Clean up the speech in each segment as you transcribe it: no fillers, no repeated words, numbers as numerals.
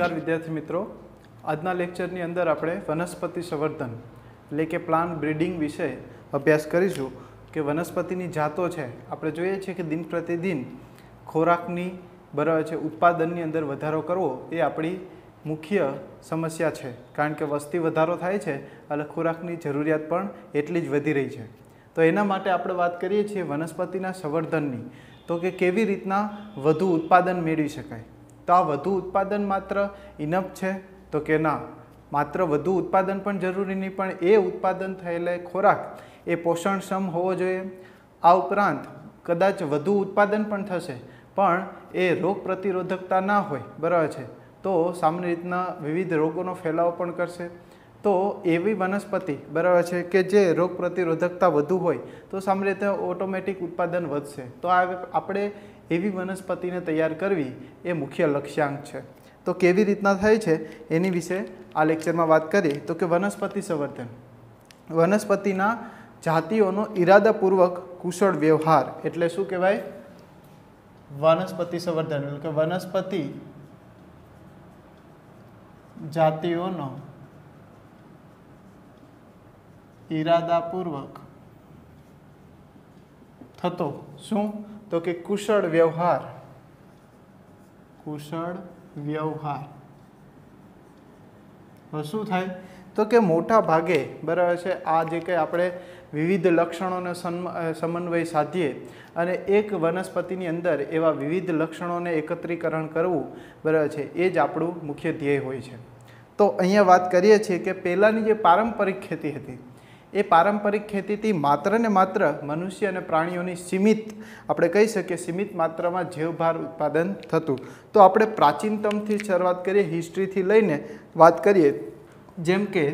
नमस्कार विद्यार्थी मित्रों। आजना लेक्चरनी अंदर આપણે વનસ્પતિ સંવર્ધન એટલે કે પ્લાન્ટ બ્રીડિંગ વિશે અભ્યાસ કરીશું કે વનસ્પતિની જાતો છે આપણે જોઈએ છીએ કે દિન પ્રતિદિન ખોરાકની બરાબર છે ઉત્પાદનની અંદર વધારો કરવો એ આપણી મુખ્ય સમસ્યા છે કારણ કે વસ્તી વધારો થાય છે એટલે ખોરાકની જરૂરિયાત પણ એટલી જ વધી રહી છે। તો એના માટે આપણે વાત કરીએ છીએ વનસ્પતિના સંવર્ધનની તો કે કેવી રીતના વધુ ઉત્પાદન મેળવી શકાય। तो आ वधु उत्पादन मात्र इनफ है तो कि ना मात्र वधु उत्पादन पण जरूरी नहीं पण ए उत्पादन थयेले खोराक ए पोषणक्षम होवो जोईए। आ उपरांत कदाच वधु उत्पादन पण थशे पण ए रोग प्रतिरोधकता ना होय बराबर छे तो सामान्य रीतना विविध रोगोनो फैलावो पण करशे। तो एवी वनस्पति बराबर छे कि जे रोग प्रतिरोधकता वधु होय तो सामान्य रीते ऑटोमेटिक उत्पादन वधशे। तो आपणे एवी वनस्पतिने तैयार करवी ए मुख्य लक्ष्यांक है। तो केवी रीतना थाय छे एनी विषे आ लेक्चर में बात करिए तो कि वनस्पति संवर्धन वनस्पतिना जातिओनो इरादापूर्वक कुशल व्यवहार एटले शुं कहेवाय वनस्पति संवर्धन एटले के वनस्पति जातिओनो इरादापूर्वक थतो शुं तो कि कुशल व्यवहार शू थाय तो कि मोटा भागे बराबर है आ जे के आपणे विविध लक्षणों समन्वय साधीए अने एक वनस्पतिनी अंदर एवा विविध लक्षणों ने एकत्रीकरण करवू बराबर है ए ज आपणुं मुख्य ध्येय होय छे। तो अहींया वात करीए छीए कि पहेलानी जे पारंपरिक खेती हती ए पारंपरिक खेती थी मात्र ने मात्र मनुष्य और प्राणीओनी सीमित आपणे कही सकीए सीमित मात्रा में जीवभार उत्पादन थतुं। तो आपणे प्राचीनतम थी शुरुआत करिए हिस्ट्री थी लईने बात करिए जेम के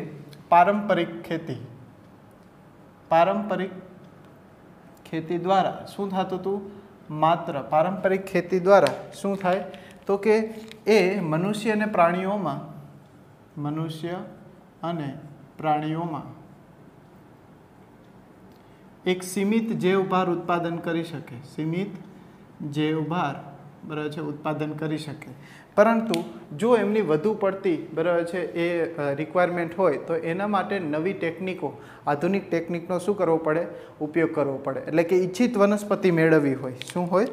पारंपरिक खेती द्वारा शुं थतुं हतुं मात्र पारंपरिक खेती द्वारा शुं थाय तो कि ए मनुष्य अने प्राणीओमां एक सीमित जैवभार उत्पादन करी शके सीमित जैवभार बराबर है उत्पादन करी शके। परंतु जो एमनी वधु पड़ती बराबर है ए रिक्वायरमेंट होय तो एना माटे नवी टेक्निको आधुनिक टेक्निकनो शुं करवो पड़े उपयोग करवो पड़े। एटले कि इच्छित वनस्पति मेळववी होय शुं होय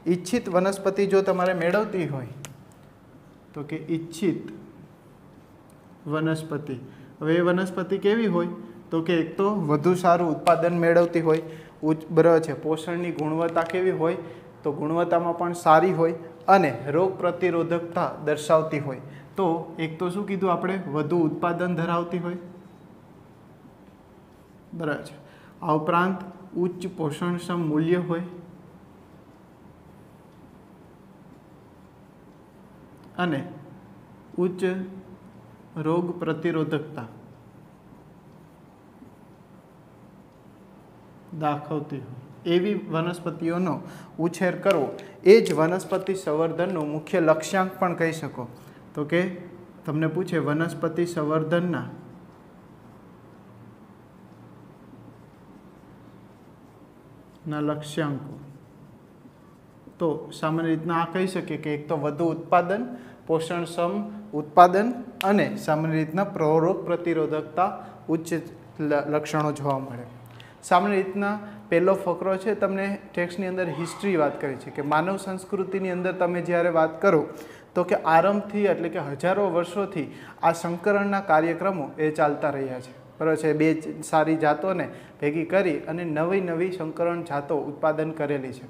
इच्छित वनस्पति जो तमारे मेळवती होय तो कि इच्छित वनस्पति हवे ए वनस्पति केवी होय तो कि एक तो वधु सारू उत्पादन मेळवती होय बराबर है पोषणनी गुणवत्ता केवी होय तो गुणवत्तामां पण सारी होय अने रोग प्रतिरोधकता दर्शावती होय। तो एक तो शुं कीधुं आपणे वधु उत्पादन धरावती होय बराबर है। आ उपरांत उच्च पोषणक्षम मूल्य होय अने उच्च रोग प्रतिरोधकता दाखवती हो एवी वनस्पतिओनो उछेर करवो ए ज वनस्पति संवर्धननो मुख्य लक्ष्यांक पण कही शको। तो कि तमने पूछे वनस्पति संवर्धनना लक्ष्यांको तो सामान्य रीतना आ कही शकीए कि एक तो वधु उत्पादन पोषणक्षम उत्पादन अने सामान्य रीतना रोग प्रतिरोधकता उच्च लक्षणों जोवा मळे। सामान्य रीतना पहलो फकरो है तमने टेक्स्टनी अंदर हिस्ट्री बात करी है कि मानव संस्कृति अंदर तमे ज्यारे बात करो तो कि आरंभ थी एटले कि हजारों वर्षों थी आ संकरणना कार्यक्रमों ए चालता रह्या छे बराबर है। बे सारी जातों ने भेगी करी अने नवी नवी संकरण जातों उत्पादन करेली है।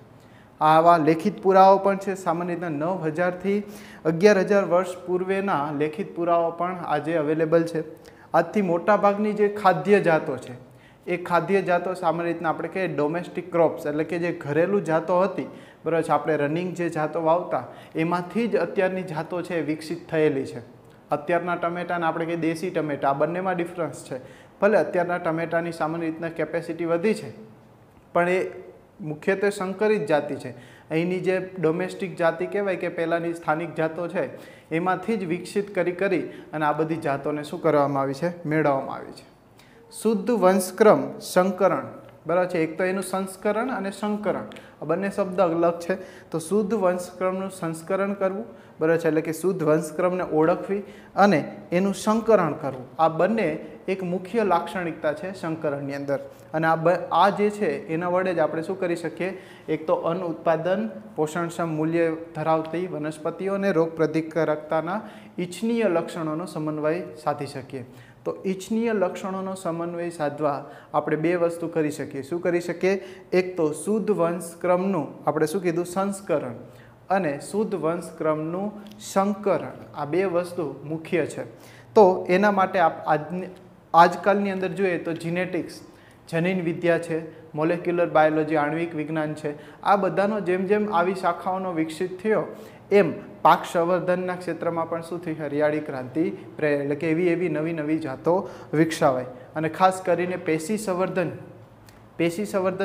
आवा लेखित पुरावो पण छे सामान्य रीतना 9000 थी 11000 वर्ष पूर्वेना लेखित पुरावो पण आजे अवेलेबल है। आजथी मोटा भागनी जे खाद्य जातों है ए खाद्य जातो सामान्य रीतना आपणे कहीए डोमेस्टिक क्रॉप्स एटले कि जे घरेलू जातो हती बराबर छे आपणे रनिंग जे जातो वावता एमांथी ज अत्यारनी जातो छे विकसित थयेली छे। अत्याરના टमेटा ने आपणे कहीए देशी टमेटा आ बंनेमां डिफरन्स छे। भले अत्याરના टमेटानी सामान्य रीतना केपेसिटी वधी छे पण ए मुख्यत्वे संकरित जाति छे। અહીંની જે ડોમેસ્ટિક જાતિ કહેવાય કે પહેલાંની સ્થાનિક જાતો છે એમાંથી જ વિકસિત કરી અને આ બધી જાતોને શું કરવામાં આવી છે મેળવવામાં આવી છે। शुद्ध वंशक्रम संकरण બરાબર છે। એક તો એનું સંસ્કરણ અને સંકરણ, આ બંને શબ્દ અલગ છે। તો શુદ્ધ વંશક્રમનું સંસ્કરણ કરવું, બરાબર છે, એટલે કે શુદ્ધ વંશક્રમને ઓળખવી અને એનું સંકરણ કરવું, આ બંને એક મુખ્ય લાક્ષણિકતા છે સંકરણની અંદર। અને આ જે છે એના વડે જ આપણે શું કરી શકીએ, એક તો અન્ન ઉત્પાદન, પોષણક્ષમ મૂલ્ય ધરાવતી વનસ્પતિઓ અને રોગ પ્રતિકારકતાના ઇચ્છનીય લક્ષણોનો સમન્વય સાધી શકીએ। તો ઇચ્છનીય લક્ષણોનો સમન્વય સાધવા આપણે બે વસ્તુ કરી શકીએ। શું કરી શકીએ? એક તો શુદ્ધ વંશક્રમનું આપણે શું કીધું, સંસ્કરણ, અને શુદ્ધ વંશક્રમનું સંકરણ, આ બે વસ્તુ મુખ્ય છે। તો એના માટે આજકાલની અંદર જોઈએ તો જીનેટિક્સ, જનીન વિદ્યા છે, મોલેક્યુલર બાયોલોજી, આણ્વિક વિજ્ઞાન છે, આ બધાનો જેમ જેમ આવી શાખાઓનો વિકસિત થયો એમ પાક સંવર્ધનના ક્ષેત્રમાં પણ શું થઈ, હરિયાળી ક્રાંતિ પ્રેરાઈ, એટલે કે એવી નવી નવી જાતો વિકસાવાય। અને ખાસ કરીને પેશી સંવર્ધન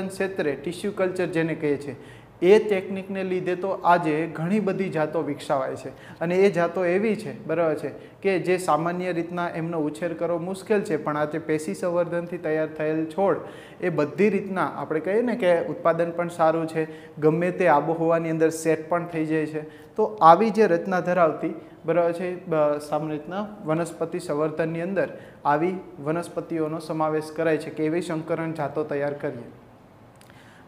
ક્ષેત્રે ટિશ્યુ કલ્ચર જેને કહીએ છીએ એ ટેકનિકને લીધે તો આજે ઘણી બધી જાતો વિકસાવાય છે। અને એ જાતો એવી છે, બરાબર છે, કે જે સામાન્ય રીતના એમનો ઉછેર કરવો મુશ્કેલ છે, પણ આજે પેશી સંવર્ધનથી તૈયાર થયેલ છોડ એ બધી રીતના આપણે કહીએ ને કે ઉત્પાદન પણ સારું છે, ગમે તે આબોહવાની અંદર સેટ પણ થઈ જાય છે। તો આવી જે રચના ધરાવતી, બરાબર છે, સામાન્ય રીતના વનસ્પતિ સંવર્ધનની અંદર આવી વનસ્પતિઓનો સમાવેશ કરાય છે કે એવી સંકરણ જાતો તૈયાર કરીએ।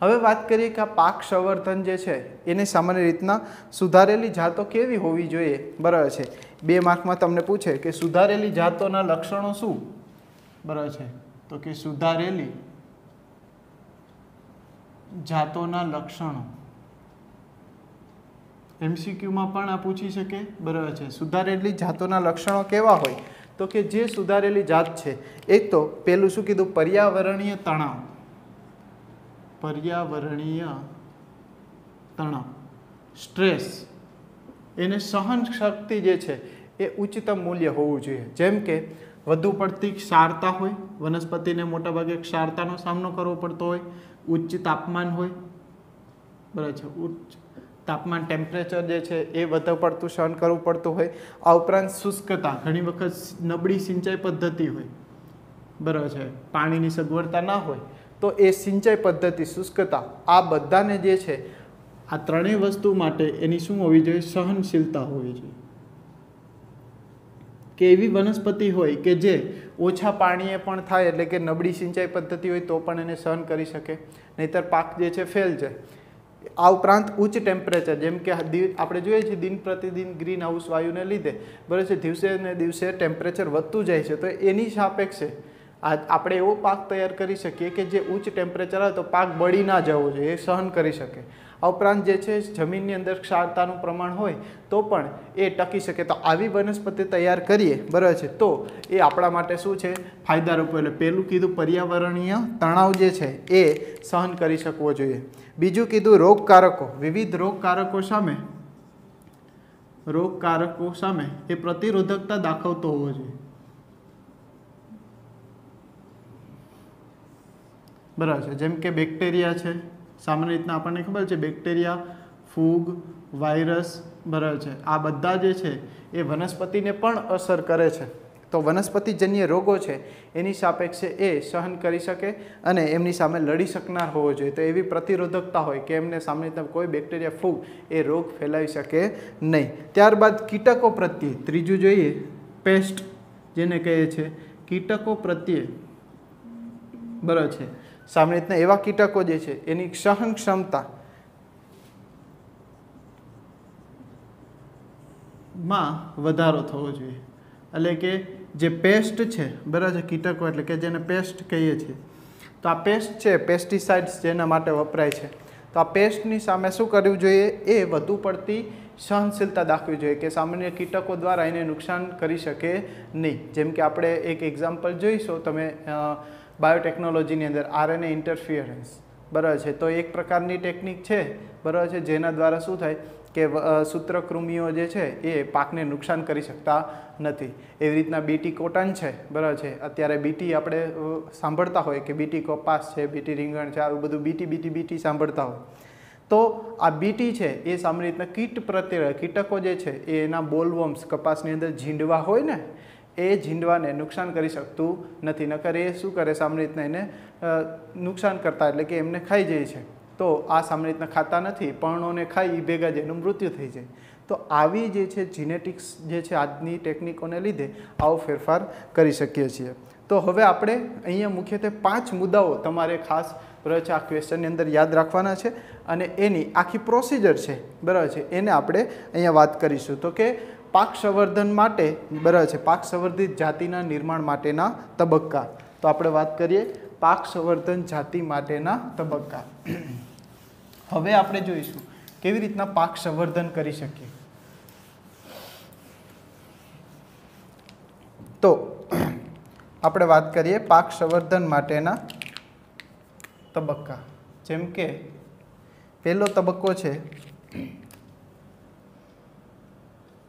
હવે વાત કરીએ કે આ પાક સંવર્ધન જે છે એને સામાન્ય રીતના સુધારેલી જાતો કેવી હોવી જોઈએ, બરાબર છે। 2 માર્કમાં તમને પૂછે કે સુધારેલી જાતોના લક્ષણો શું, બરાબર છે, તો કે સુધારેલી જાતોના લક્ષણો MCQમાં પણ આ પૂછી શકે, બરાબર છે। સુધારેલી જાતોના લક્ષણો કેવા હોય, તો કે જે સુધારેલી જાત છે, એક તો પેલું શું કીધું, પર્યાવરણીય તણાવ, સ્ટ્રેસ, એને સહન શક્તિ જે છે એ ઉચ્ચતમ મૂલ્ય હોવું જોઈએ। જેમ કે વધુ પડતી ક્ષારતા હોય, વનસ્પતિને મોટાભાગે ક્ષારતાનો સામનો કરવો પડતો હોય, ઉચ્ચ તાપમાન હોય, બરાબર છે, ઉચ્ચ તાપમાન ટેમ્પરેચર જે છે એ વધુ પડતું સહન કરવું પડતું હોય। આ ઉપરાંત શુષ્કતા, ઘણી વખત નબળી સિંચાઈ પદ્ધતિ હોય, બરાબર છે, પાણીની સગવડતા ના હોય, તો એ સિંચાઈ પદ્ધતિ, શુષ્કતા, આ બધાને જે છે આ ત્રણેય વસ્તુ માટે એની શું હોવી જોઈએ, સહનશીલતા હોવી જોઈએ। કે એવી વનસ્પતિ હોય કે જે ઓછા પાણીએ પણ થાય, એટલે કે નબળી સિંચાઈ પદ્ધતિ હોય તો પણ એને સહન કરી શકે, નહીતર પાક જે છે ફેલ જાય। આ ઉપરાંત ઉચ્ચ ટેમ્પરેચર, જેમ કે આપણે જોઈએ છીએ દિન પ્રતિદિન ગ્રીન હાઉસ વાયુને લીધે, બરાબર છે, દિવસે ને દિવસે ટેમ્પરેચર વધતું જાય છે, તો એની સાપેક્ષે આપણે એવો પાક તૈયાર કરી શકીએ કે જે ઉચ્ચ ટેમ્પરેચર આવે તો પાક બળી ના જવો જોઈએ, એ સહન કરી શકે। આ ઉપરાંત જે છે જમીનની અંદર ક્ષારતાનું પ્રમાણ હોય તો પણ એ ટકી શકે। તો આવી વનસ્પતિ તૈયાર કરીએ, બરાબર છે, તો એ આપણા માટે શું છે, ફાયદારૂપ। એટલે પહેલું કીધું પર્યાવરણીય તણાવ જે છે એ સહન કરી શકવો જોઈએ। બીજું કીધું રોગકારકો, વિવિધ રોગકારકો સામે એ પ્રતિરોધકતા દાખવતો હોવો જોઈએ, બરાબર છે। જેમ કે બેક્ટેરિયા છે, સામાન્ય રીતના આપણને ખબર છે બેક્ટેરિયા, ફૂગ, વાયરસ, બરાબર છે, આ બધા જે છે એ વનસ્પતિને પણ અસર કરે છે। તો વનસ્પતિજન્ય રોગો છે એની સાપેક્ષે એ સહન કરી શકે અને એમની સામે લડી શકનાર હોવો જોઈએ। તો એવી પ્રતિરોધકતા હોય કે એમને સામાન્ય રીતના કોઈ બેક્ટેરિયા, ફૂગ એ રોગ ફેલાવી શકે નહીં। ત્યારબાદ કીટકો પ્રત્યે, ત્રીજું જોઈએ પેસ્ટ જેને કહે છે, કીટકો પ્રત્યે, બરાબર છે, સામાન્ય રીતના એવા કીટકો જે છે એની સહન ક્ષમતા માં વધારો થવો જોઈએ। એટલે કે જે પેસ્ટ છે, બરાબર છે, કીટકો એટલે કે જેને પેસ્ટ કહીએ છીએ, તો આ પેસ્ટ છે, પેસ્ટિસાઇડ્સ જેના માટે વપરાય છે, તો આ પેસ્ટની સામે શું કરવું જોઈએ, એ વધુ પડતી સહનશીલતા દાખવવી જોઈએ કે સામાન્ય કીટકો દ્વારા એને નુકસાન કરી શકે નહીં। જેમ કે આપણે એક એક્ઝામ્પલ જોઈશું તમે બાયોટેકનોલોજીની અંદર, RNA ઇન્ટરફિયરન્સ, બરાબર છે, તો એક પ્રકારની ટેકનિક છે, બરાબર છે, જેના દ્વારા શું થાય કે સૂત્રકૃમિઓ જે છે એ પાકને નુકસાન કરી શકતા નથી। એવી રીતના બીટી કોટન છે, બરાબર છે, અત્યારે બીટી આપણે સાંભળતા હોય કે બીટી કપાસ છે, બીટી રીંગણ છે, આવું બધું બીટી સાંભળતા હોય, તો આ બીટી છે એ સામાન્ય રીતના કીટ પ્રત્યે, કીટકો જે છે એ એના બોલવર્મ્સ, કપાસની અંદર ઝીંડવા હોય ને એ ઝીંડવાને નુકસાન કરી શકતું નથી, નકર એ શું કરે સામાન્ય રીતના એને નુકસાન કરતા એટલે કે એમને ખાઈ જાય છે. તો આ સામાન્ય રીતના ખાતા નથી, પર્ણોને ખાઈ ભેગા જ એનું મૃત્યુ થઈ જાય. તો આવી જે છે જીનેટિક્સ જે છે આજની ટેકનિકોને લીધે આવો ફેરફાર કરી શકીએ છીએ. તો હવે આપણે અહીંયા મુખ્યત્વે 5 મુદ્દાઓ તમારે ખાસ બરાબર છે આ ક્વેશ્ચનની અંદર યાદ રાખવાના છે અને એની આખી પ્રોસિજર છે બરાબર છે એને આપણે અહીંયા વાત કરીશું. તો કે પાક સંવર્ધન માટે બરાબર છે પાક સંવર્ધિત જાતિના નિર્માણ માટેના તબક્કા. તો આપણે વાત કરીએ પાક સંવર્ધન જાતિ માટેના તબક્કા. હવે આપણે જોઈશું કેવી રીતના પાક સંવર્ધન કરી શકીએ. તો આપણે વાત કરીએ પાક સંવર્ધન માટેના તબક્કા. જેમ કે પહેલો તબક્કો છે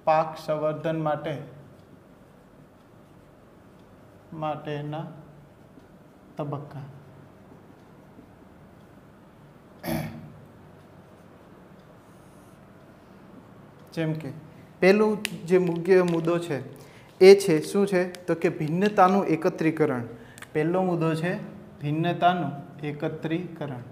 પાક સંવર્ધન માટેના તબક્કા. જેમ કે પહેલું જે મુખ્ય મુદ્દો છે એ છે શું છે તો કે ભિન્નતાનું એકત્રીકરણ. પહેલો મુદ્દો છે ભિન્નતાનું એકત્રીકરણ.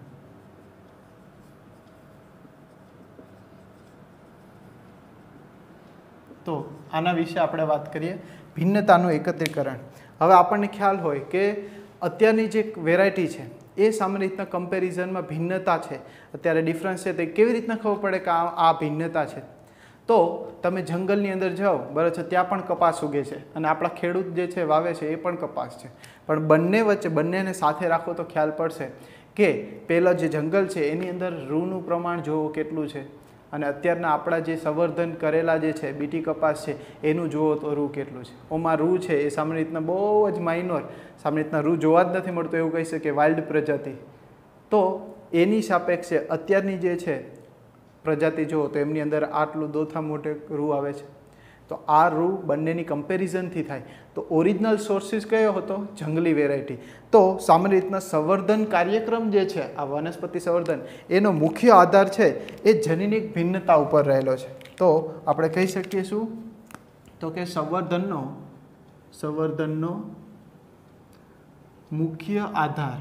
તો આના વિશે આપણે વાત કરીએ ભિન્નતાનું એકત્રીકરણ. હવે આપણને ખ્યાલ હોય કે અત્યારની જે વેરાયટી છે એ સામાન્ય રીતના કમ્પેરિઝનમાં ભિન્નતા છે, અત્યારે ડિફરન્સ છે, તે કેવી રીતના ખબર પડે કે આ ભિન્નતા છે. તો તમે જંગલની અંદર જાઓ બરાબર છે ત્યાં પણ કપાસ ઉગે છે અને આપણા ખેડૂત જે છે વાવે છે એ પણ કપાસ છે, પણ બંને વચ્ચે બંનેને સાથે રાખો તો ખ્યાલ પડશે કે પહેલાં જે જંગલ છે એની અંદર રૂનું પ્રમાણ જુઓ કેટલું છે અને અત્યારના આપણા જે સંવર્ધન કરેલા જે છે બીટી કપાસ છે એનું જુઓ તો રૂ કેટલું છે. ઓમાં રૂ છે એ સામાન્ય રીતના બહુ જ માઇનોર, સામાન્ય રીતના રૂ જોવા જ નથી મળતો એવું કહી શકીએ, વાઇલ્ડ પ્રજાતિ. તો એની સાપેક્ષે અત્યારની જે છે પ્રજાતિ જુઓ તો એમની અંદર આટલું દોથા મોટે રૂ આવે છે. તો આ રૂ બંનેની કમ્પેરિઝનથી થાય તો ઓરિજિનલ સોર્સિસ કયો હતો? જંગલી વેરાયટી. તો સામાન્ય રીતના સંવર્ધન કાર્યક્રમ જે છે આ વનસ્પતિ સંવર્ધન એનો મુખ્ય આધાર છે એ જનીનિક ભિન્નતા ઉપર રહેલો છે. તો આપણે કહી શકીએ શું તો કે સંવર્ધનનો મુખ્ય આધાર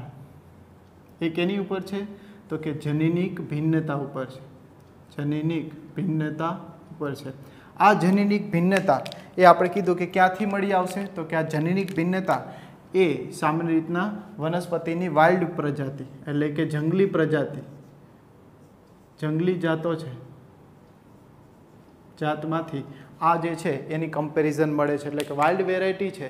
એ કેની ઉપર છે તો કે જનીનિક ભિન્નતા ઉપર છે. જનીનિક ભિન્નતા ઉપર છે. આ જનીનિક ભિન્નતા એ આપણે કીધું કે ક્યાંથી મળી આવશે તો કે આ જનીનિક ભિન્નતા એ સામાન્ય રીતના વનસ્પતિની વાઇલ્ડ પ્રજાતિ એટલે કે જંગલી પ્રજાતિ, જંગલી જાતો છે, જાતમાંથી આ જે છે એની કમ્પેરિઝન મળે છે. એટલે કે વાઇલ્ડ વેરાયટી છે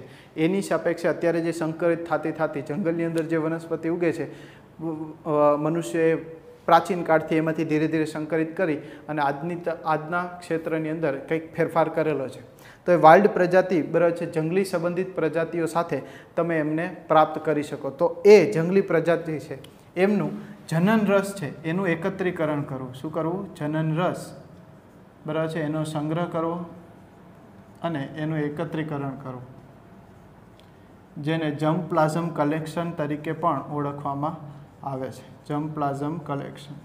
એની સાપેક્ષે અત્યારે જે સંકરિત થતી જંગલની અંદર જે વનસ્પતિ ઉગે છે મનુષ્યએ પ્રાચીન કાળથી એમાંથી ધીરે ધીરે સંકરિત કરી અને આજના ક્ષેત્રની અંદર કંઈક ફેરફાર કરેલો છે. તો એ વાઇલ્ડ પ્રજાતિ બરાબર છે જંગલી સંબંધિત પ્રજાતિઓ સાથે તમે એમને પ્રાપ્ત કરી શકો. તો એ જંગલી પ્રજાતિ છે એમનું જનન રસ છે એનું એકત્રીકરણ કરવું. શું કરવું? જનન રસ બરાબર છે એનો સંગ્રહ કરવો અને એનું એકત્રીકરણ કરવું, જેને જર્મ પ્લાઝમ કલેક્શન તરીકે પણ ઓળખવામાં આવે છે. Germplasm collection.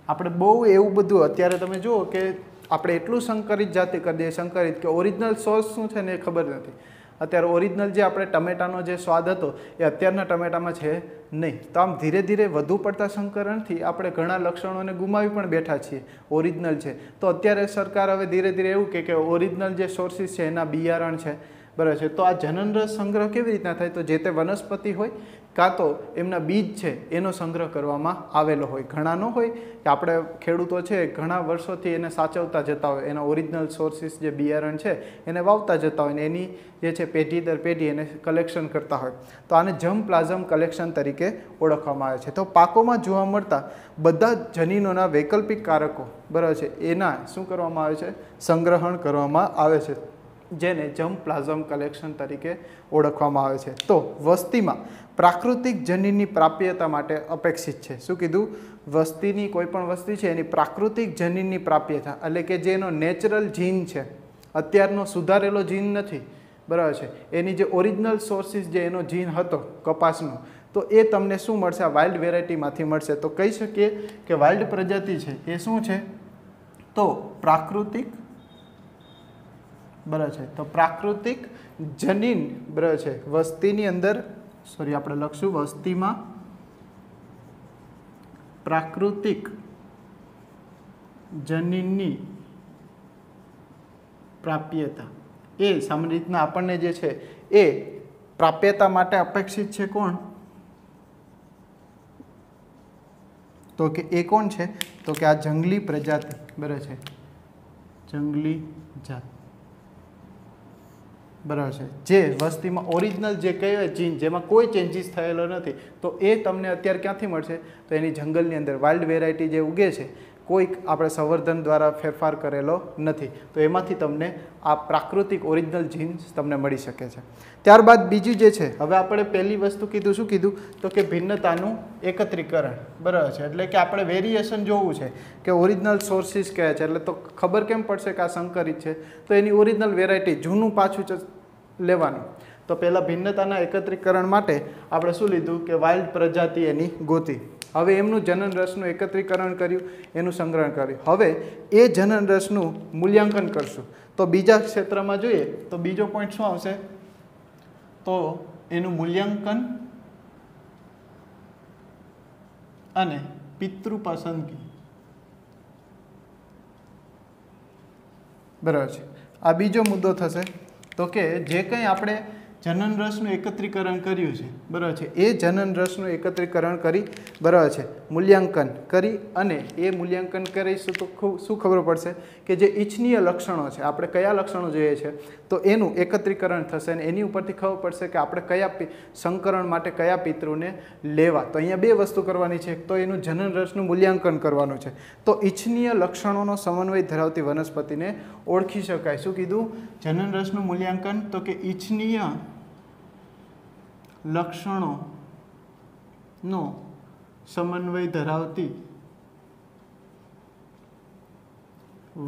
આપણે બહુ એવું બધું અત્યારે તમે જુઓ કે આપણે એટલું સંકરિત જાતિ કરી દઈએ સંકરિત કે ઓરિજિનલ સોર્સ શું છે ને એ ખબર નથી. અત્યારે ઓરિજિનલ જે આપણે ટમેટાનો જે સ્વાદ હતો એ અત્યારના ટમેટામાં છે નહીં. તો આમ ધીરે ધીરે વધુ પડતા સંકરણથી આપણે ઘણા લક્ષણોને ગુમાવી પણ બેઠા છીએ. ઓરિજિનલ છે તો અત્યારે સરકાર હવે ધીરે ધીરે એવું કે ઓરિજિનલ જે સોર્સિસ છે એના બિયારણ છે બરાબર છે. તો આ જનન રસ સંગ્રહ કેવી રીતના થાય તો જે તે વનસ્પતિ હોય કાં તો એમના બીજ છે એનો સંગ્રહ કરવામાં આવેલો હોય. ઘણા ન હોય કે આપણે ખેડૂતો છે ઘણા વર્ષોથી એને સાચવતા જતા હોય, એના ઓરિજિનલ સોર્સિસ જે બિયારણ છે એને વાવતા જતા હોય ને એની જે છે પેઢી દર પેઢી એને કલેક્શન કરતા હોય. તો આને જર્મ પ્લાઝમ કલેક્શન તરીકે ઓળખવામાં આવે છે. તો પાકોમાં જોવા મળતા બધા જનીનોના વૈકલ્પિક કારકો બરાબર છે એના શું કરવામાં આવે છે? સંગ્રહણ કરવામાં આવે છે, જેને જર્મ પ્લાઝમ કલેક્શન તરીકે ઓળખવામાં આવે છે. તો વસ્તીમાં પ્રાકૃતિક જનીનની પ્રાપ્યતા માટે અપેક્ષિત છે. શું કીધું? વસ્તીની કોઈ પણ વસ્તી છે એની પ્રાકૃતિક જનીનની પ્રાપ્યતા એટલે કે જે એનો નેચરલ જીન છે, અત્યારનો સુધારેલો જીન નથી બરાબર છે, એની જે ઓરિજિનલ સોર્સિસ જે એનો જીન હતો કપાસનો તો એ તમને શું મળશે? આ વાઇલ્ડ વેરાયટીમાંથી મળશે. તો કહી શકીએ કે વાઇલ્ડ પ્રજાતિ છે એ શું છે તો પ્રાકૃતિક બરાબર છે. તો પ્રાકૃતિક જનીન બરાબર છે વસ્તીની અંદર આપણે લખશું વસ્તીમાં પ્રાકૃતિક જનીનની પ્રાપ્યતા એ સામાન્ય રીતના આપણને જે છે એ પ્રાપ્યતા માટે અપેક્ષિત છે કોણ? તો કે એ કોણ છે? તો કે આ જંગલી પ્રજાતિ બરાબર છે, જંગલી જાત બરાબર છે, જે વસ્તીમાં ઓરિજિનલ જે કહેવાય જીન જેમાં કોઈ ચેન્જીસ થયેલો નથી, તો એ તમને અત્યારે ક્યાંથી મળશે? તો એની જંગલની અંદર વાઇલ્ડ વેરાયટી જે ઉગે છે કોઈક આપણે સંવર્ધન દ્વારા ફેરફાર કરેલો નથી, તો એમાંથી તમને આ પ્રાકૃતિક ઓરિજિનલ જીન્સ તમને મળી શકે છે. ત્યારબાદ બીજું જે છે, હવે આપણે પહેલી વસ્તુ કીધું, શું કીધું? તો કે ભિન્નતાનું એકત્રીકરણ બરાબર છે, એટલે કે આપણે વેરિએશન જોવું છે કે ઓરિજિનલ સોર્સિસ કયા છે, એટલે તો ખબર કેમ પડશે કે આ સંકરિત છે? તો એની ઓરિજિનલ વેરાયટી જૂનું પાછું લેવાનું. તો પહેલાં ભિન્નતાના એકત્રીકરણ માટે આપણે શું લીધું કે વાઇલ્ડ પ્રજાતિ એની ગોતી. હવે એમનું જનન રસનું એકત્રીકરણ કર્યું, એનું સંગ્રહ કર્યું. હવે એ જનન રસનું મૂલ્યાંકન કરશું. તો બીજા ક્ષેત્રમાં જોઈએ તો બીજો પોઈન્ટ શું આવશે? તો એનું મૂલ્યાંકન અને પિતૃ પસંદગી બરાબર છે. આ બીજો મુદ્દો થશે. તો કે જે કંઈ આપણે જનન રસનું એકત્રીકરણ કર્યું છે બરાબર છે, એ જનન રસનું એકત્રીકરણ કરી બરાબર છે, મૂલ્યાંકન કરી, અને એ મૂલ્યાંકન કરીશું તો શું ખબર પડશે કે જે ઇચ્છનીય લક્ષણો છે, આપણે કયા લક્ષણો જોઈએ છે, તો એનું એકત્રીકરણ થશે અને એની ઉપરથી ખબર પડશે કે આપણે કયા સંકરણ માટે કયા પિતૃને લેવા. તો અહીંયા બે વસ્તુ કરવાની છે. તો એનું જનન રસનું મૂલ્યાંકન કરવાનું છે. તો ઇચ્છનીય લક્ષણોનો સમન્વય ધરાવતી વનસ્પતિને ઓળખી શકાય. શું કીધું? જનન રસનું મૂલ્યાંકન, તો કે ઇચ્છનીય લક્ષણોનો સમન્વય ધરાવતી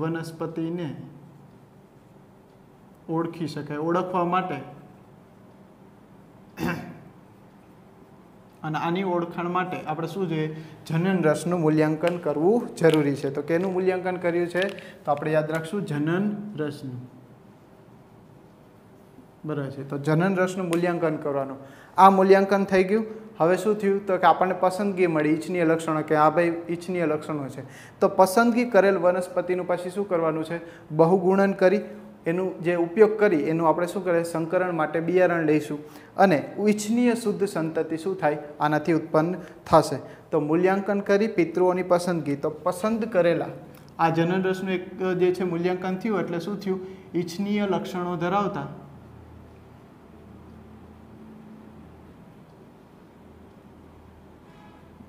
વનસ્પતિને ઓળખી શકાય. ઓળખવા માટે અને આની ઓળખાણ માટે આપણે શું જોઈએ? જનન રસનું મૂલ્યાંકન કરવું જરૂરી છે. તો કેનું મૂલ્યાંકન કર્યું છે? તો આપણે યાદ રાખશું જનન રસનું બરાબર છે. તો જનન રસનું મૂલ્યાંકન કરવાનું. આ મૂલ્યાંકન થઈ ગયું. હવે શું થયું? તો કે આપણને પસંદગી મળી ઇચ્છનીય લક્ષણો, કે આ ભાઈ ઇચ્છનીય લક્ષણો છે. તો પસંદગી કરેલ વનસ્પતિનું પછી શું કરવાનું છે? બહુગુણન કરી એનું જે ઉપયોગ કરી એનું આપણે શું કરીએ? સંકરણ માટે બિયારણ લઈશું અને ઇચ્છનીય શુદ્ધ સંતતિ શું થાય? આનાથી ઉત્પન્ન થશે. તો મૂલ્યાંકન કરી પિતૃઓની પસંદગી. તો પસંદ કરેલા આ જનન રસનું એક જે છે મૂલ્યાંકન થયું એટલે શું થયું? ઇચ્છનીય લક્ષણો ધરાવતા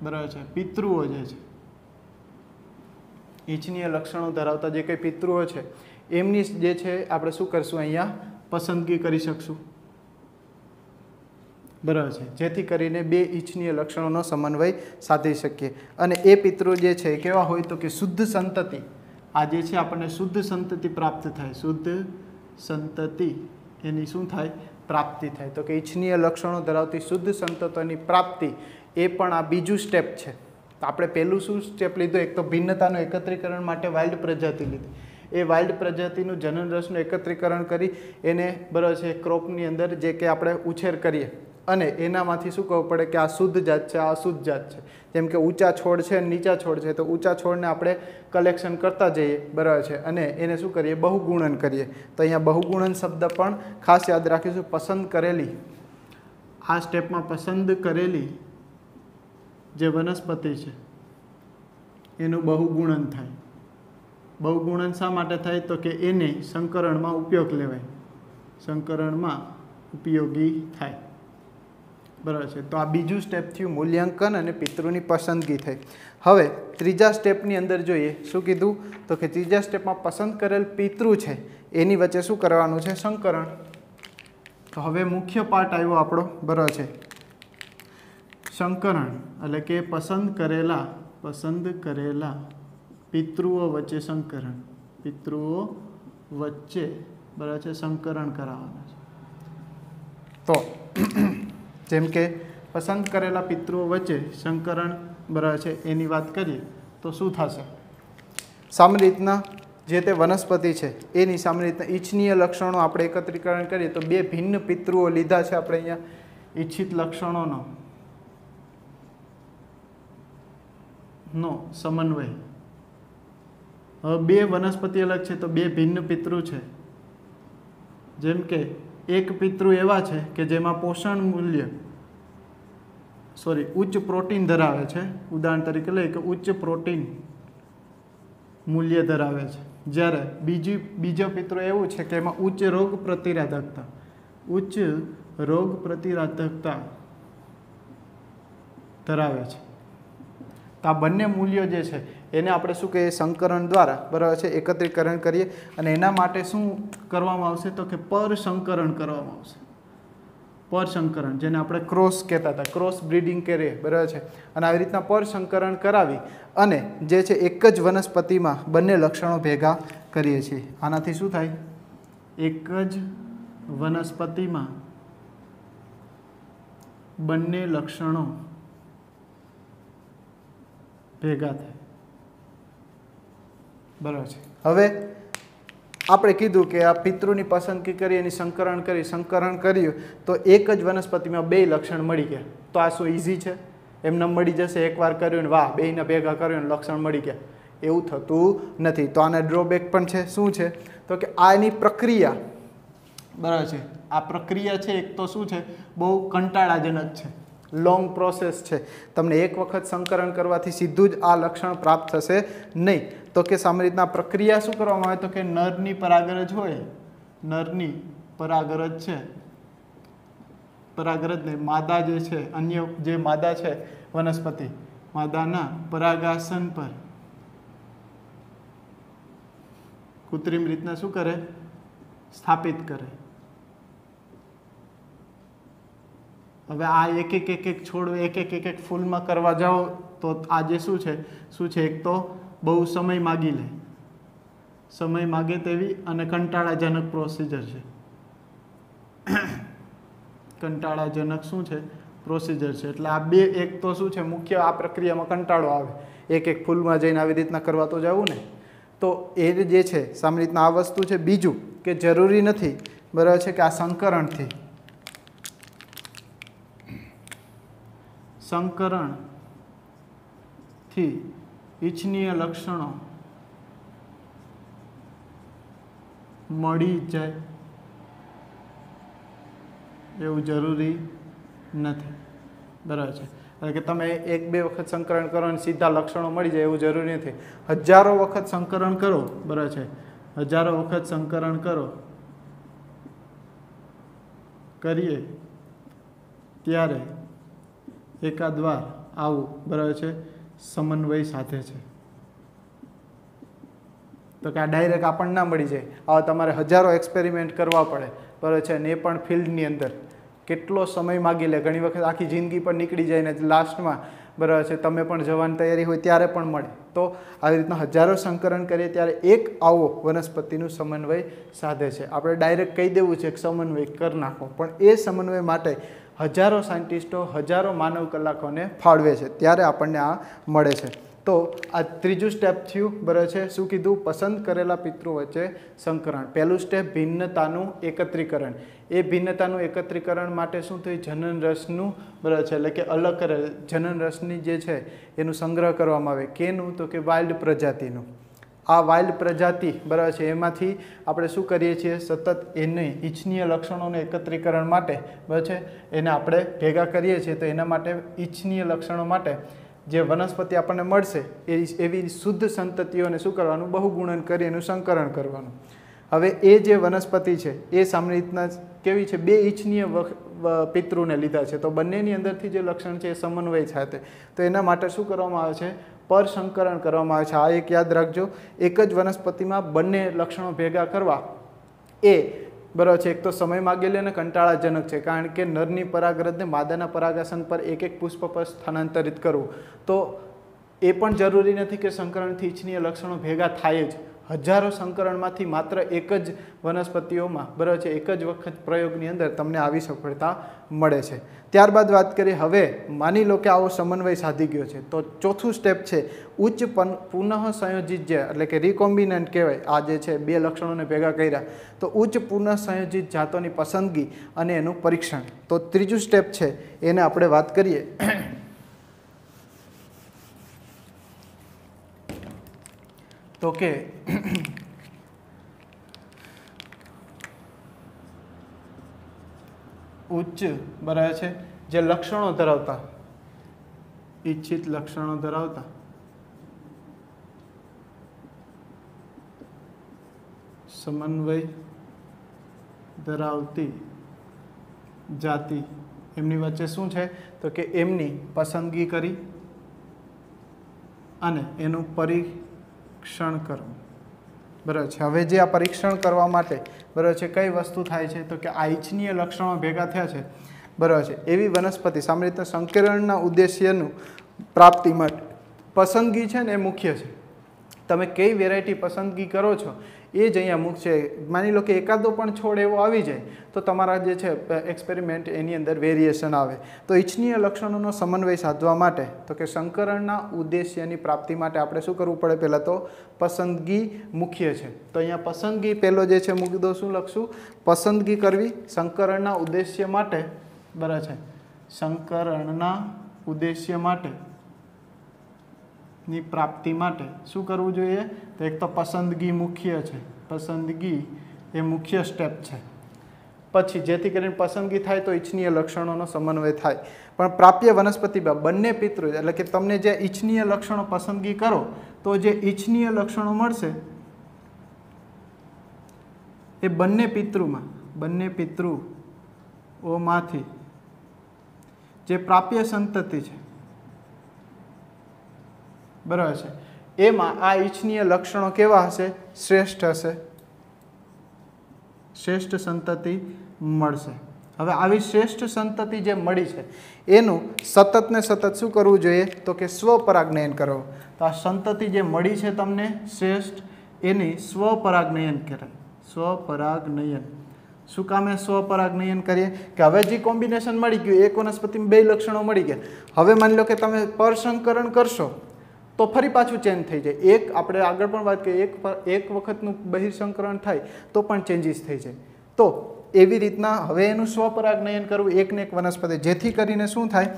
બરાબર છે પિતૃઓ જે છે, ઇચ્છનીય લક્ષણો ધરાવતા જે કંઈ પિતૃઓ છે એમની જે છે આપણે શું કરશું? અહીંયા પસંદગી કરી શકશું બરાબર છે, જેથી કરીને બે ઇચ્છનીય લક્ષણોનો સમન્વય સાધી શકીએ. અને એ પિતૃ જે છે કેવા હોય? તો કે શુદ્ધ સંતતિ. આ જે છે આપણને શુદ્ધ સંતતિ પ્રાપ્ત થાય. શુદ્ધ સંતતિ એની શું થાય? પ્રાપ્તિ થાય. તો કે ઇચ્છનીય લક્ષણો ધરાવતી શુદ્ધ સંતતિની પ્રાપ્તિ એ પણ આ બીજું સ્ટેપ છે. તો આપણે પહેલું શું સ્ટેપ લીધું? એક તો ભિન્નતાનું એકત્રીકરણ માટે વાઇલ્ડ પ્રજાતિ લીધી. એ વાઇલ્ડ પ્રજાતિનું જનન રસનું એકત્રીકરણ કરી એને બરાબર છે ક્રોપની અંદર જે કે આપણે ઉછેર કરીએ અને એનામાંથી શું ખબર પડે કે આ શુદ્ધ જાત છે, આ અશુદ્ધ જાત છે. જેમ કે ઊંચા છોડ છે અને નીચા છોડ છે, તો ઊંચા છોડને આપણે કલેક્શન કરતા જઈએ બરાબર છે, અને એને શું કરીએ? બહુગુણન કરીએ. તો અહીંયા બહુગુણન શબ્દ પણ ખાસ યાદ રાખીશું. પસંદ કરેલી, આ સ્ટેપમાં પસંદ કરેલી જે વનસ્પતિ છે એનું બહુગુણન થાય. બહુગુણન શા માટે થાય? તો કે એને સંકરણમાં ઉપયોગ લેવાય, સંકરણમાં ઉપયોગી થાય બરાબર છે. તો આ બીજું સ્ટેપ થયું મૂલ્યાંકન અને પિતૃની પસંદગી થઈ. હવે ત્રીજા સ્ટેપની અંદર જોઈએ શું કીધું? તો કે ત્રીજા સ્ટેપમાં પસંદ કરેલ પિતૃ છે એની વચ્ચે શું કરવાનું છે? સંકરણ. તો હવે મુખ્ય પાર્ટ આવ્યો આપણો બરાબર છે સંકરણ, એટલે કે પસંદ કરેલા પિતૃઓ વચ્ચે સંકરણ. પિતૃઓ વચ્ચે બરાબર છે સંકરણ કરાવવાના છે. તો જેમ કે પસંદ કરેલા પિતૃઓ વચ્ચે સંકરણ બરાબર છે એની વાત કરીએ તો શું થશે? સામાન્ય રીતના જે તે વનસ્પતિ છે એની સામાન્ય રીતના ઈચ્છનીય લક્ષણો આપણે એકત્રીકરણ કરીએ તો બે ભિન્ન પિતૃઓ લીધા છે આપણે અહીંયા ઈચ્છિત લક્ષણોનો સમન્વય. હવે બે વનસ્પતિ અલગ છે તો બે ભિન્ન પિતૃ છે. જેમ કે એક પિતૃ એવા છે કે જેમાં પોષણ મૂલ્ય ઉચ્ચ પ્રોટીન ધરાવે છે. ઉદાહરણ તરીકે લઈએ કે ઉચ્ચ પ્રોટીન મૂલ્ય ધરાવે છે. જ્યારે બીજો પિતૃ એવું છે કે એમાં ઉચ્ચ રોગ પ્રતિરાધકતા ધરાવે છે. તો આ બંને મૂલ્યો જે છે એને આપણે શું કહીએ સંકરણ દ્વારા બરાબર છે એકત્રીકરણ કરીએ અને એના માટે શું કરવામાં આવશે તો કે પરસંકરણ કરવામાં આવશે. પરસંકરણ જેને આપણે ક્રોસ કહેતા હતા, ક્રોસ બ્રીડિંગ કરીએ બરાબર છે. અને આવી રીતના પરસંકરણ કરાવી અને જે છે એક જ વનસ્પતિમાં બંને લક્ષણો ભેગા કરીએ છીએ. આનાથી શું થાય? એક જ વનસ્પતિમાં બંને લક્ષણો ભેગા થાય બરાબર છે. હવે આપણે કીધું કે આ પિતૃની પસંદગી કરી એની સંકરણ કર્યું તો એક જ વનસ્પતિમાં બે લક્ષણ મળી ગયા. તો આ શું ઇઝી છે? એમને મળી જશે એકવાર કર્યું ને વાહ બેયને ભેગા કર્યું ને લક્ષણ મળી ગયા, એવું થતું નથી. તો આના ડ્રોબેક પણ છે. શું છે તો કે આની પ્રક્રિયા બરાબર છે. આ પ્રક્રિયા છે એક તો શું છે બહુ કંટાળાજનક છે, લોંગ પ્રોસેસ છે. તમને એક વખત સંકરણ કરવાથી સીધું જ આ લક્ષણ પ્રાપ્ત થશે નહીં. તો કે સામાન્ય રીતના પ્રક્રિયા શું કરવામાં આવે તો કે નરની પરાગરજ હોય, નરની પરાગરજ છે, પરાગરજ નહીં માદા જે છે અન્ય જે માદા છે વનસ્પતિ માદાના પરાગાસન પર કૃત્રિમ રીતના શું કરે? સ્થાપિત કરે. હવે આ એક છોડ એક ફૂલમાં કરવા જાઓ તો આ જે શું છે એક તો બહુ સમય માગી લે, સમય માગે તેવી અને કંટાળાજનક પ્રોસિજર છે. કંટાળાજનક શું છે? પ્રોસિજર છે. એટલે આ બે એક તો શું છે મુખ્ય આ પ્રક્રિયામાં કંટાળો આવે. એક ફૂલમાં જઈને આવી રીતના કરવા તો જવું ને. તો એ જે છે સામાન્ય રીતના આ વસ્તુ છે. બીજું કે જરૂરી નથી બરાબર છે કે આ સંકરણથી ઈચ્છનીય લક્ષણો મળી જાય એવું જરૂરી નથી બરાબર છે. એટલે કે તમે એક બે વખત સંકરણ કરો અને સીધા લક્ષણો મળી જાય એવું જરૂરી નથી. હજારો વખત સંકરણ કરો બરાબર છે, હજારો વખત સંકરણ કરીએ ત્યારે એકાદ વાર આવું બરાબર છે સમન્વય સાથે છે. તો કે આ ડાયરેક્ટ આપણને ના મળી જાય. આવા તમારે હજારો એક્સપેરિમેન્ટ કરવા પડે બરાબર છે. અને એ પણ ફિલ્ડની અંદર કેટલો સમય માગી લે. ઘણી વખત આખી જિંદગી પણ નીકળી જાય ને લાસ્ટમાં બરાબર છે તમે પણ જવાની તૈયારી હોય ત્યારે પણ મળે. તો આવી રીતના હજારો સંકરણ કરીએ ત્યારે એક આવો વનસ્પતિનું સમન્વય સાધે છે. આપણે ડાયરેક્ટ કહી દેવું છે કે સમન્વય કરી નાખો, પણ એ સમન્વય માટે હજારો સાયન્ટિસ્ટો હજારો માનવ કલાકોને ફાળવે છે ત્યારે આપણને આ મળે છે. તો આ ત્રીજું સ્ટેપ થયું બરાબર છે. શું કીધું? પસંદ કરેલા પિતૃ વચ્ચે સંકરણ. પહેલું સ્ટેપ ભિન્નતાનું એકત્રીકરણ. એ ભિન્નતાનું એકત્રીકરણ માટે શું થયું? જનન રસનું બરાબર છે એટલે કે અલગ કરે જનન રસની જે છે એનું સંગ્રહ કરવામાં આવે. કેનું? તો કે વાઇલ્ડ પ્રજાતિનું. આ વાઇલ્ડ પ્રજાતિ બરાબર છે એમાંથી આપણે શું કરીએ છીએ સતત એને ઈચ્છનીય લક્ષણોને એકત્રીકરણ માટે બરાબર છે એને આપણે ભેગા કરીએ છીએ. તો એના માટે ઈચ્છનીય લક્ષણો માટે જે વનસ્પતિ આપણને મળશે એવી શુદ્ધ સંતતિઓને શું કરવાનું? બહુગુણન કરી એનું સંકરણ કરવાનું. હવે એ જે વનસ્પતિ છે એ સામાન્ય રીતના કેવી છે? બે ઈચ્છનીય પિતૃને લીધા છે. તો બંનેની અંદરથી જે લક્ષણ છે એ સમન્વય સાથે. તો એના માટે શું કરવામાં આવે છે? પરસંકરણ કરવામાં આવે છે. આ એક યાદ રાખજો, એક જ વનસ્પતિમાં બંને લક્ષણો ભેગા કરવા એ બરાબર છે એક તો સમય માગેલી અને કંટાળાજનક છે. કારણ કે નરની પરાગરજને માદાના પરાગાસન પર એક પુષ્પ પર સ્થાનાંતરિત કરવું. તો એ પણ જરૂરી નથી કે સંકરણથી ઈચ્છનીય લક્ષણો ભેગા થાય જ, હજારો સંકરણમાંથી માત્ર એક જ વનસ્પતિઓમાં બરાબર છે એક જ વખત પ્રયોગની અંદર તમને આવી સફળતા મળે છે. ત્યારબાદ વાત કરીએ, હવે માની લો કે આવો સમન્વય સાધી ગયો છે તો ચોથું સ્ટેપ છે ઉચ્ચ પુનઃ સંયોજિત જે એટલે કે રિકોમ્બિનન્ટ કહેવાય. આ જે છે બે લક્ષણોને ભેગા કર્યા તો ઉચ્ચ પુનઃ સંયોજિત જાતોની પસંદગી અને એનું પરીક્ષણ. તો ત્રીજું સ્ટેપ છે એને આપણે વાત કરીએ તો કે ઉચ્ચ બરાબર છે જે લક્ષણો ધરાવતા ઈચ્છિત લક્ષણો ધરાવતા સમન્વય ધરાવતી જાતિ એમની વચ્ચે શું છે તો કે એમની પસંદગી કરી અને એનું પરીક્ષણ કરવું. બરાબર છે. હવે જે આ પરીક્ષણ કરવા માટે બરાબર છે કઈ વસ્તુ થાય છે તો કે આ ઇચ્છનીય લક્ષણો ભેગા થયા છે બરાબર છે એવી વનસ્પતિ સામાન્ય રીતે સંકરણના ઉદ્દેશ્યનું પ્રાપ્તિ માટે પસંદગી છે ને એ મુખ્ય છે. તમે કઈ વેરાયટી પસંદગી કરો છો એ જ અહીંયા મુખ્ય છે. માની લો કે એકાદો પણ છોડ એવો આવી જાય તો તમારા જે છે એક્સપેરિમેન્ટ એની અંદર વેરિએશન આવે. તો ઇચ્છનીય લક્ષણોનો સમન્વય સાધવા માટે તો કે સંકરણના ઉદ્દેશ્યની પ્રાપ્તિ માટે આપણે શું કરવું પડે? પહેલાં તો પસંદગી મુખ્ય છે. તો અહીંયા પસંદગી પહેલો જે છે મુદ્દો શું લખશું? પસંદગી કરવી સંકરણના ઉદ્દેશ્ય માટે. બરાબર છે. સંકરણના ઉદ્દેશ્ય માટે ની પ્રાપ્તિ માટે શું કરવું જોઈએ? તો એક તો પસંદગી મુખ્ય છે. પસંદગી એ મુખ્ય સ્ટેપ છે. પછી જેથી કરીને પસંદગી થાય તો ઇચ્છનીય લક્ષણોનો સમન્વય થાય. પણ પ્રાપ્ય વનસ્પતિ બંને પિતૃ એટલે કે તમને જે ઇચ્છનીય લક્ષણો પસંદગી કરો તો જે ઇચ્છનીય લક્ષણો મળશે એ બંને પિતૃઓમાંથી જે પ્રાપ્ય સંતતિ છે બરાબર છે એમાં આ ઇચ્છનીય લક્ષણો કેવા હશે? શ્રેષ્ઠ હશે. શ્રેષ્ઠ સંતતિ મળશે. હવે આવી શ્રેષ્ઠ સંતતિ જે મળી છે એનું સતત ને સતત શું કરવું જોઈએ? તો કે સ્વપરાગનયન કરવું. તો આ સંતતિ જે મળી છે તમને શ્રેષ્ઠ એની સ્વપરાગનયન કરાય. સ્વપરાગનયન શું કામે સ્વપરાગનયન કરીએ? કે હવે જે કોમ્બિનેશન મળી ગયું એક વનસ્પતિમાં બે લક્ષણો મળી ગયા. હવે માની લો કે તમે પરસંકરણ કરશો તો ફરી પાછું ચેન્જ થઈ જાય. એક આપણે આગળ પણ વાત કરીએ એક વખતનું બહિર્સંકરણ થાય તો પણ ચેન્જીસ થઈ જાય. તો એવી રીતના હવે એનું સ્વપરાગનયન કરવું એકને એક વનસ્પતિ જેથી કરીને શું થાય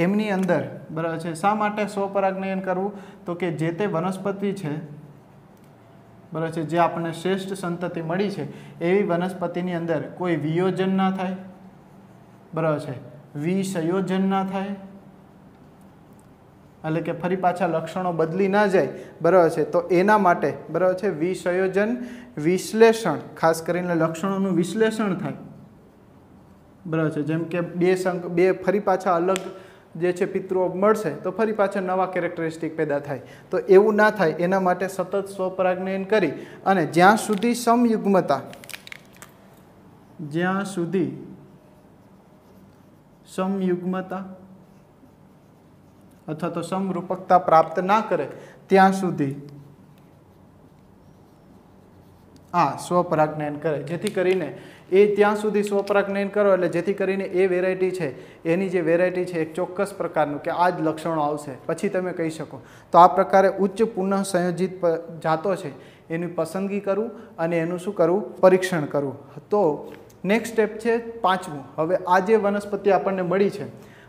એમની અંદર બરાબર છે. શા માટે સ્વપરાગનયન કરવું? તો કે જે તે વનસ્પતિ છે બરાબર છે જે આપણને શ્રેષ્ઠ સંતતિ મળી છે એવી વનસ્પતિની અંદર કોઈ વિયોજન ના થાય બરાબર છે વિસંયોજન ના થાય એટલે કે ફરી પાછા લક્ષણો બદલી ના જાય બરાબર છે. તો એના માટે બરાબર છે વિસંયોજન વિશ્લેષણ ખાસ કરીને લક્ષણોનું વિશ્લેષણ થાય બરાબર છે. જેમ કે બે ફરી પાછા અલગ જે છે પિતૃઓ મળશે તો ફરી પાછા નવા કેરેક્ટરિસ્ટિક પેદા થાય. તો એવું ના થાય એના માટે સતત સ્વપરાગનયન કરી અને જ્યાં સુધી સમયુગ્મતા અથવા તો સમરૂપકતા પ્રાપ્ત ના કરે ત્યાં સુધી સ્વપરાગનયન કરે. જેથી કરીને ત્યાં સુધી સ્વપરાગનયન કરો એટલે જેથી કરીને એ વેરાયટી છે એની જે વેરાયટી છે એક ચોક્કસ પ્રકારનું કે આ જ લક્ષણો આવશે પછી તમે કહી શકો. તો આ પ્રકારે ઉચ્ચ પુનઃ સંયોજિત જાતો છે એની પસંદગી કરવું અને એનું શું કરવું? પરીક્ષણ કરવું. તો નેક્સ્ટ સ્ટેપ છે પાંચમું. હવે આ જે વનસ્પતિ આપણને મળી છે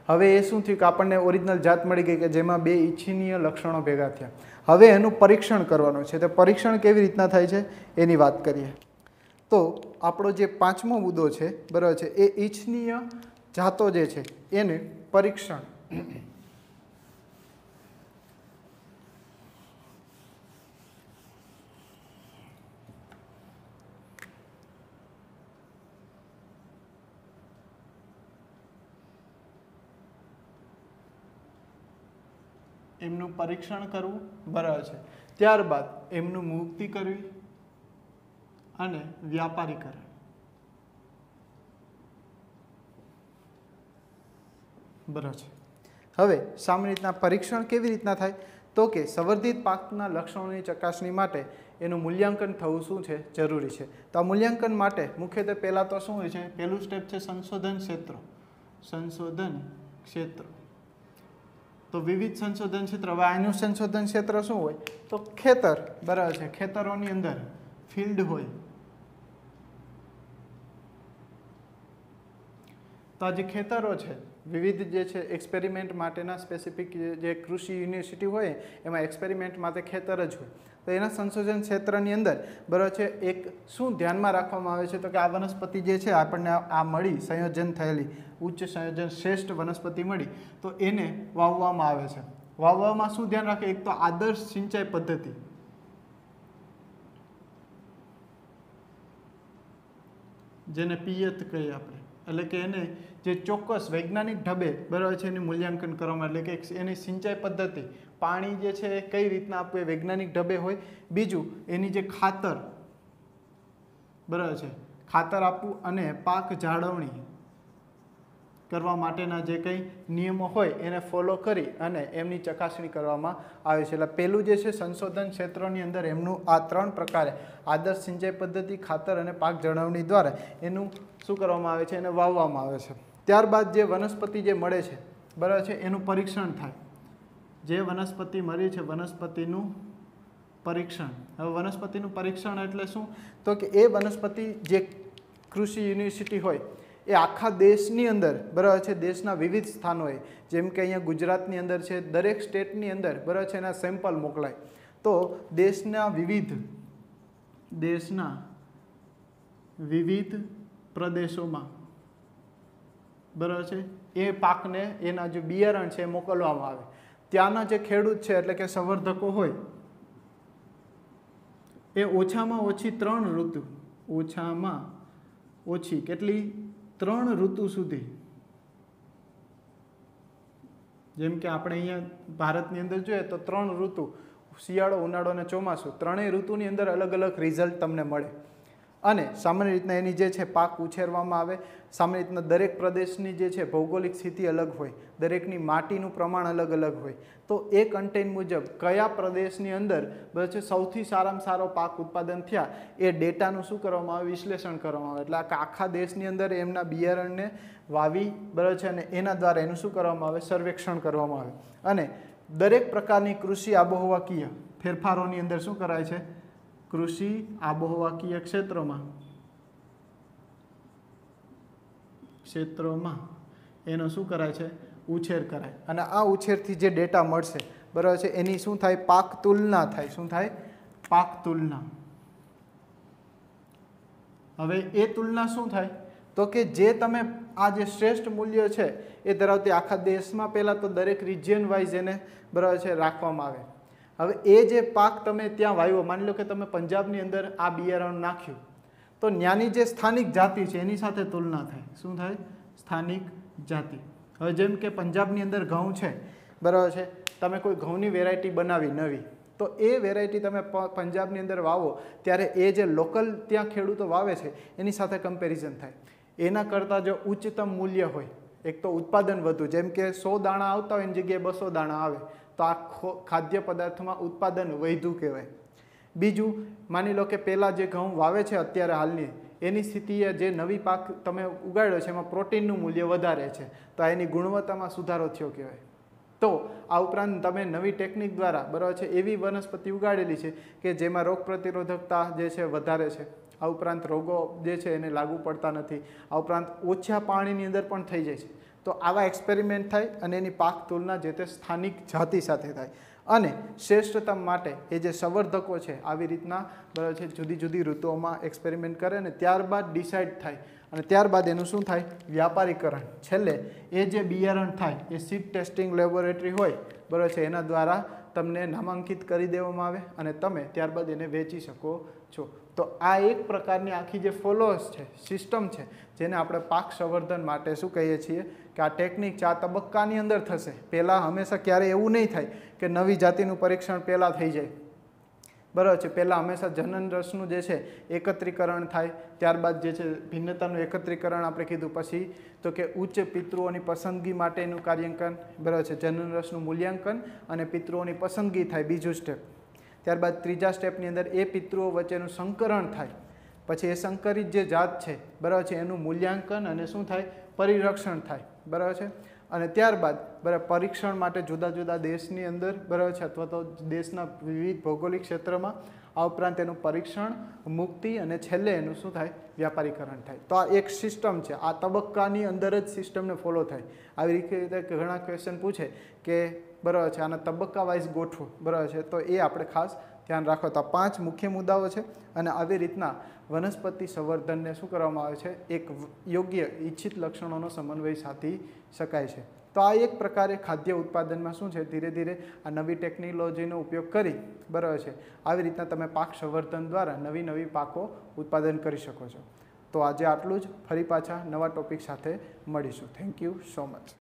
હવે એ શું થયું કે આપણને ઓરિજિનલ જાત મળી ગઈ કે જેમાં બે ઇચ્છનીય લક્ષણો ભેગા થયા. હવે એનું પરીક્ષણ કરવાનું છે. તો પરીક્ષણ કેવી રીતના થાય છે એની વાત કરીએ. તો આપણો જે પાંચમો મુદ્દો છે બરાબર છે એ ઇચ્છનીય જાતો જે છે એને પરીક્ષણ એમનું પરીક્ષણ કરવું બરાબર છે. ત્યારબાદ એમનું મુક્તિ કરવી અને વ્યાપારીકરણ બરાબર છે. હવે સામાન્ય રીતના પરીક્ષણ કેવી રીતના થાય? તો કે સંવર્ધિત પાકના લક્ષણોની ચકાસણી માટે એનું મૂલ્યાંકન થવું શું છે, જરૂરી છે. તો આ મૂલ્યાંકન માટે મુખ્યત્વે પહેલાં તો શું હોય છે, પહેલું સ્ટેપ છે સંશોધન ક્ષેત્રો. સંશોધન ક્ષેત્ર, તો વિવિધ સંશોધન ક્ષેત્ર. હવે આનું સંશોધન ક્ષેત્ર શું હોય, તો ખેતર, બરાબર છે. ખેતરોની અંદર ફિલ્ડ હોય, તો આ જે ખેતરો છે વિવિધ જે છે એક્સપેરિમેન્ટ માટેના સ્પેસિફિક જે કૃષિ યુનિવર્સિટી હોય એમાં એક્સપેરિમેન્ટ માટે ખેતર જ હોય. તો એના સંશોધન ક્ષેત્રની અંદર બરાબર છે એક શું ધ્યાનમાં રાખવામાં આવે છે, તો કે આ વનસ્પતિ જે છે આપણને આ મળી સંયોજન થયેલી ઉચ્ચ સંયોજન શ્રેષ્ઠ વનસ્પતિ મળી, તો એને વાવવામાં આવે છે. વાવવામાં શું ધ્યાન રાખે, એક તો આદર્શ સિંચાઈ પદ્ધતિ, જેને પિયત કહીએ આપણે, એટલે કે એને જે ચોક્કસ વૈજ્ઞાનિક ઢબે બરાબર છે એનું મૂલ્યાંકન કરવામાં, એટલે કે એની સિંચાઈ પદ્ધતિ, પાણી જે છે એ કઈ રીતના આપવું એ વૈજ્ઞાનિક ઢબે હોય. બીજું એની જે ખાતર, બરાબર છે, ખાતર આપવું અને પાક જાળવણી કરવા માટેના જે કંઈ નિયમો હોય એને ફોલો કરી અને એમની ચકાસણી કરવામાં આવે છે. એટલે પહેલું જે છે સંશોધન ક્ષેત્રોની અંદર એમનું આ 3 પ્રકારે આદર્શ સિંચાઈ પદ્ધતિ, ખાતર અને પાક જાળવણી દ્વારા એનું શું કરવામાં આવે છે, એને વાવવામાં આવે છે. ત્યારબાદ જે વનસ્પતિ જે મળે છે બરાબર છે એનું પરીક્ષણ થાય. જે વનસ્પતિ મળી છે વનસ્પતિનું પરીક્ષણ. હવે વનસ્પતિનું પરીક્ષણ એટલે શું, તો કે એ વનસ્પતિ જે કૃષિ યુનિવર્સિટી હોય એ આખા દેશની અંદર બરાબર છે દેશના વિવિધ સ્થાનોએ, જેમ કે અહીંયા ગુજરાતની અંદર છે, દરેક સ્ટેટની અંદર બરાબર છે એના સેમ્પલ મોકલાય. તો દેશના વિવિધ પ્રદેશોમાં બરાબર છે એ પાકને એના જે બિયારણ છે એ મોકલવામાં આવે. ત્યાંના જે ખેડૂત છે એટલે કે સંવર્ધકો હોય એ ઓછામાં ઓછી 3 ઋતુ, ઓછામાં ઓછી કેટલી, 3 ઋતુ સુધી, જેમ કે આપણે અહીંયા ભારતની અંદર જોઈએ તો 3 ઋતુ, શિયાળો, ઉનાળો અને ચોમાસું, 3 ઋતુની અંદર અલગ અલગ રિઝલ્ટ તમને મળે. અને સામાન્ય રીતના એની જે છે પાક ઉછેરવામાં આવે. સામાન્ય રીતના દરેક પ્રદેશની જે છે ભૌગોલિક સ્થિતિ અલગ હોય, દરેકની માટીનું પ્રમાણ અલગ અલગ હોય. તો એ કન્ટેન્ટ મુજબ કયા પ્રદેશની અંદર બરાબર છે સૌથી સારામાં સારો પાક ઉત્પાદન થયા એ ડેટાનું શું કરવામાં આવે, વિશ્લેષણ કરવામાં આવે. એટલે આખા દેશની અંદર એમના બિયારણને વાવી બરાબર છે અને એના દ્વારા એનું શું કરવામાં આવે, સર્વેક્ષણ કરવામાં આવે. અને દરેક પ્રકારની કૃષિ આબોહવાકીય ફેરફારોની અંદર શું કરાય છે, કૃષિ આબોહવાકીય ક્ષેત્રોમાં એનો શું કરાય છે, ઉછેર કરાય. અને આ ઉછેરથી જે ડેટા મળશે બરાબર છે એની શું થાય, પાક તુલના થાય. શું થાય, પાક તુલના. હવે એ તુલના શું થાય, તો કે જે તમે આ જે શ્રેષ્ઠ મૂલ્ય છે એ ધરાવતી આખા દેશમાં પહેલાં તો દરેક રિજિયન વાઇઝ એને બરાબર છે રાખવામાં આવે. હવે એ જે પાક તમે ત્યાં વાવ્યો, માની લો કે તમે પંજાબની અંદર આ બિયારણ નાખ્યું, તો ત્યાંની જે સ્થાનિક જાતિ છે એની સાથે તુલના થાય. શું થાય, સ્થાનિક જાતિ. હવે જેમ કે પંજાબની અંદર ઘઉં છે બરાબર છે, તમે કોઈ ઘઉંની વેરાયટી બનાવી નવી, તો એ વેરાયટી તમે પંજાબની અંદર વાવો ત્યારે એ જે લોકલ ત્યાં ખેડૂતો વાવે છે એની સાથે કમ્પેરિઝન થાય. એના કરતાં જો ઉચ્ચતમ મૂલ્ય હોય, એક તો ઉત્પાદન વધુ, જેમ કે 100 દાણા આવતા હોય એની જગ્યાએ 200 દાણા આવે, તો આ ખાદ્ય પદાર્થમાં ઉત્પાદન વધ્યું કહેવાય. બીજું, માની લો કે પહેલાં જે ઘઉં વાવે છે અત્યારે હાલની એની સ્થિતિએ જે નવી પાક તમે ઉગાડ્યો છે એમાં પ્રોટીનનું મૂલ્ય વધારે છે, તો એની ગુણવત્તામાં સુધારો થયો કહેવાય. તો આ ઉપરાંત તમે નવી ટેકનિક દ્વારા બરાબર છે એવી વનસ્પતિ ઉગાડેલી છે કે જેમાં રોગ પ્રતિરોધકતા જે છે વધારે છે. આ ઉપરાંત રોગો જે છે એને લાગુ પડતા નથી. આ ઉપરાંત ઓછા પાણીની અંદર પણ થઈ જાય છે. તો આવા એક્સપેરિમેન્ટ થાય અને એની પાક તુલના જે તે સ્થાનિક જાતિ સાથે થાય. અને શ્રેષ્ઠતા માટે એ જે સંવર્ધકો છે આવી રીતના બરાબર છે જુદી જુદી ઋતુઓમાં એક્સપેરિમેન્ટ કરે અને ત્યારબાદ ડિસાઇડ થાય. અને ત્યારબાદ એનું શું થાય, વ્યાપારીકરણ. છેલ્લે એ જે બિયારણ થાય એ સીડ ટેસ્ટિંગ લેબોરેટરી હોય બરાબર છે એના દ્વારા તમને નામાંકિત કરી દેવામાં આવે અને તમે ત્યારબાદ એને વેચી શકો છો. તો આ એક પ્રકારની આખી જે ફોલોઅર્સ છે, સિસ્ટમ છે, જેને આપણે પાક સંવર્ધન માટે શું કહીએ છીએ કે આ ટેકનિક 4 તબક્કાની અંદર થશે. પહેલાં હંમેશા ક્યારેય એવું નહીં થાય કે નવી જાતિનું પરીક્ષણ પહેલાં થઈ જાય. બરાબર છે. પહેલાં હંમેશા જનન રસનું જે છે એકત્રીકરણ થાય, ત્યારબાદ જે છે ભિન્નતાનું એકત્રીકરણ આપણે કીધું, પછી તો કે ઉચ્ચ પિતૃઓની પસંદગી માટેનું કાર્યાંકન, બરાબર છે, જનન રસનું મૂલ્યાંકન અને પિતૃઓની પસંદગી થાય, બીજું સ્ટેપ. ત્યારબાદ ત્રીજા સ્ટેપની અંદર એ પિતૃઓ વચ્ચેનું સંકરણ થાય, પછી એ સંકરિત જે જાત છે, બરાબર છે, એનું મૂલ્યાંકન અને શું થાય, પરિરક્ષણ થાય, બરાબર છે. અને ત્યારબાદ બરાબર પરીક્ષણ માટે જુદા જુદા દેશની અંદર, બરાબર છે, અથવા તો દેશના વિવિધ ભૌગોલિક ક્ષેત્રમાં, આ ઉપરાંત એનું પરીક્ષણ, મુક્તિ અને છેલ્લે એનું શું થાય, વ્યાપારીકરણ થાય. તો આ એક સિસ્ટમ છે, આ તબક્કાની અંદર જ સિસ્ટમને ફોલો થાય. આવી રીતે ઘણા ક્વેશ્ચન પૂછે કે બરાબર છે આના તબક્કા વાઇઝ ગોઠવો, બરાબર છે, તો એ આપણે ખાસ ધ્યાન રાખો. તો આ 5 મુખ્ય મુદ્દાઓ છે અને આવી રીતના વનસ્પતિ સંવર્ધનને શું કરવામાં આવે છે, એક યોગ્ય ઈચ્છિત લક્ષણોનો સમન્વય સાધી શકાય છે. તો આ એક પ્રકારે ખાદ્ય ઉત્પાદનમાં શું છે, ધીરે ધીરે આ નવી ટેકનોલોજીનો ઉપયોગ કરી, બરાબર છે, આવી રીતના તમે પાક સંવર્ધન દ્વારા નવી નવી પાકો ઉત્પાદન કરી શકો છો. તો આજે આટલું જ. ફરી પાછા નવા ટોપિક સાથે મળીશું. Thank you so much.